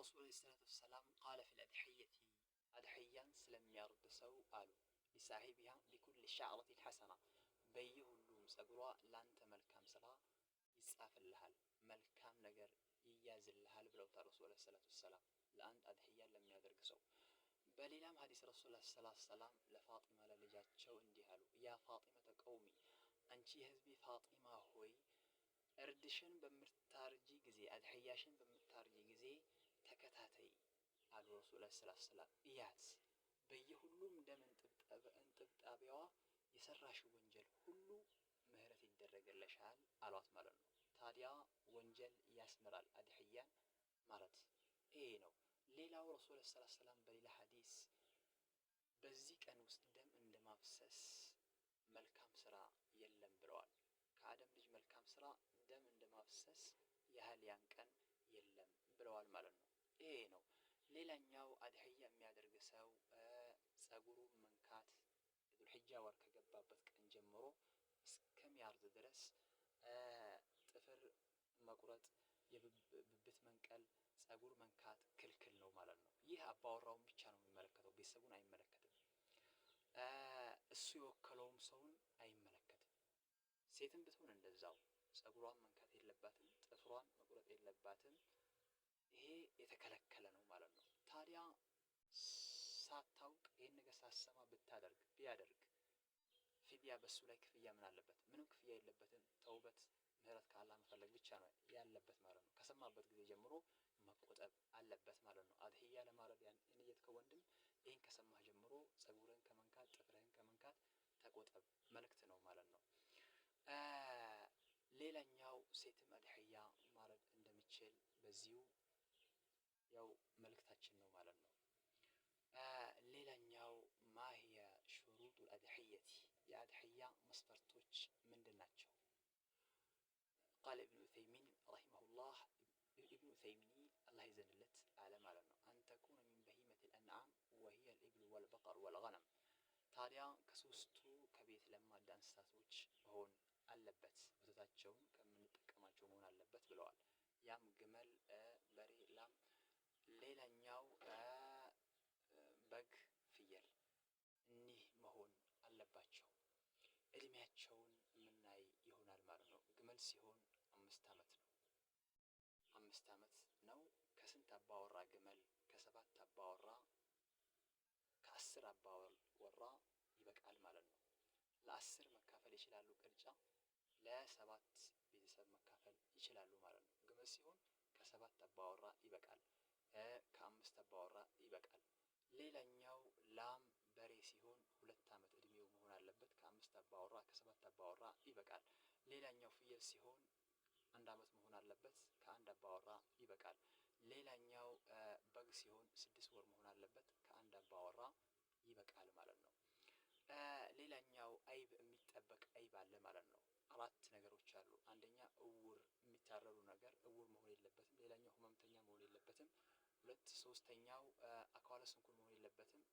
ረሱል ሰለላሁ ዐለይሂ ወሰለም ቃለ ፊል አድሕየቲ አድሕያን ስለሚያርድ ሰው አሉ ሊሳሒቢሃ ሊኩል ሸዕረቲን ሐሰና በየሁሉም ጸጉሯ ላንተ መልካም ስራ ይጻፍልሃል፣ መልካም ነገር ይያዝልሃል ብለውታል ረሱል ሰለላሁ ዐለይሂ ወሰለም ለአንድ አድሕያን ለሚያደርግ ሰው። በሌላም ሐዲስ ረሱል ሰለላሁ ዐለይሂ ወሰለም ለፋጢማ ለልጃቸው እንዲህ አሉ፣ ያ ፋጢመተ ቀውሚ አንቺ የህዝቤ ፋጢማ ሆይ እርድሽን በምታርጂ ጊዜ አድሕያሽን በምታርጂ ጊዜ ተከታተይ አሉ ረሱል ሰለላሁ ዐለይሂ ወሰለም። እያት በየሁሉም ደም እንጥብጣቢዋ የሰራሽው ወንጀል ሁሉ ምህረት ይደረግልሻል አሏት ማለት ነው። ታዲያ ወንጀል ያስምራል አድሕያን ማለት ይሄ ነው። ሌላው ረሱል ሰለላሁ ዐለይሂ ወሰለም በሌላ ሐዲስ በዚህ ቀን ውስጥ ደም እንደማፍሰስ መልካም ስራ የለም ብለዋል። ከአደም ልጅ መልካም ስራ ደም እንደማፍሰስ ያህል ያን ቀን የለም ብለዋል ማለት ነው። ይሄ ነው። ሌላኛው አድሕያ የሚያደርግ ሰው ጸጉሩን መንካት ዙልሒጃ ወር ከገባበት ቀን ጀምሮ እስከሚያርድ ድረስ ጥፍር መቁረጥ፣ የብብት መንቀል፣ ጸጉር መንካት ክልክል ነው ማለት ነው። ይህ አባወራውን ብቻ ነው የሚመለከተው፣ ቤተሰቡን አይመለከትም። እሱ የወከለውም ሰውን አይመለከትም። ሴትም ብትሆን እንደዛው ጸጉሯን መንካት የለባትም፣ ጥፍሯን መቁረጥ የለባትም። ይሄ የተከለከለ ነው ማለት ነው። ታዲያ ሳታውቅ ይህን ነገር ሳሰማ ቢያደርግ ፊድያ በሱ ላይ ክፍያ ምን አለበት? ምንም ክፍያ የለበትም። ተውበት ምህረት ከአላህ መፈለግ ብቻ ነው ያለበት ማለት ነው። ከሰማበት ጊዜ ጀምሮ መቆጠብ አለበት ማለት ነው። አድሕያ ለማረድ የነየትከው ወንድም ይህን ከሰማህ ጀምሮ ጸጉርህን ከመንካት ጥፍርህን ከመንካት ተቆጠብ መልእክት ነው ማለት ነው። ሌላኛው ሴትም አድሕያ ማረድ እንደሚችል በዚሁ ያው መልእክታችን ነው ማለት ነው። ሌላኛው ማህየ ሹሩጡል አድሕየቲ የአድሕያ መስፈርቶች ምንድን ናቸው? ቃለ ኢብኑ ዑሰይሚን ረሂመሁላህ ኢብኑ ዑሰይሚን አላህ ይዘንለት አለ ማለት ነው። አንተኩነ ሚን በሂመቲል አንዓም ወሂየ አልኢብሉ ወልበቀር ወልገነም ታዲያ ከሶስቱ ከቤት ለማዳ እንስሳቶች መሆን አለበት፣ ወተታቸውን ከምንጠቀማቸው መሆን አለበት ብለዋል። ያም ግመል፣ በሬ፣ ላም፣ ሌላኛው በግ፣ ፍየል እኒህ መሆን አለባቸው። እድሜያቸውን የምናይ ይሆናል ማለት ነው። ግመል ሲሆን 5 ዓመት ነው። 5 ዓመት ነው። ከስንት አባወራ ግመል? ከ7 አባወራ ከ10 አባወራ ይበቃል ማለት ነው። ለ10 መካፈል ይችላሉ ቅርጫ፣ ለ7 ቤተሰብ መካፈል ይችላሉ ማለት ነው። ግመል ሲሆን ከ7 አባወራ ይበቃል፣ ከ5 አባወራ ይበቃል። ሌላኛው ላም በሬ ሲሆን 2 ዓመት እድሜው መሆን አለበት፣ ከ5 አባወራ ከ7 አባወራ ይበቃል። ሌላኛው ፍየል ሲሆን 1 ዓመት መሆን አለበት፣ ከ1 አባወራ ይበቃል። ሌላኛው በግ ሲሆን 6 ወር መሆን አለበት፣ ከ1 አባወራ ይበቃል ማለት ነው። ሌላኛው አይብ የሚጠበቅ አይብ አለ ማለት ነው። 4 ነገሮች አሉ። አንደኛ እውር የሚታረሩ ነገር እውር መሆን የለበትም። ሌላኛው ህመምተኛ መሆን የለበትም። 2 ሶስተኛው አካለ ስንኩል መሆን የለበትም።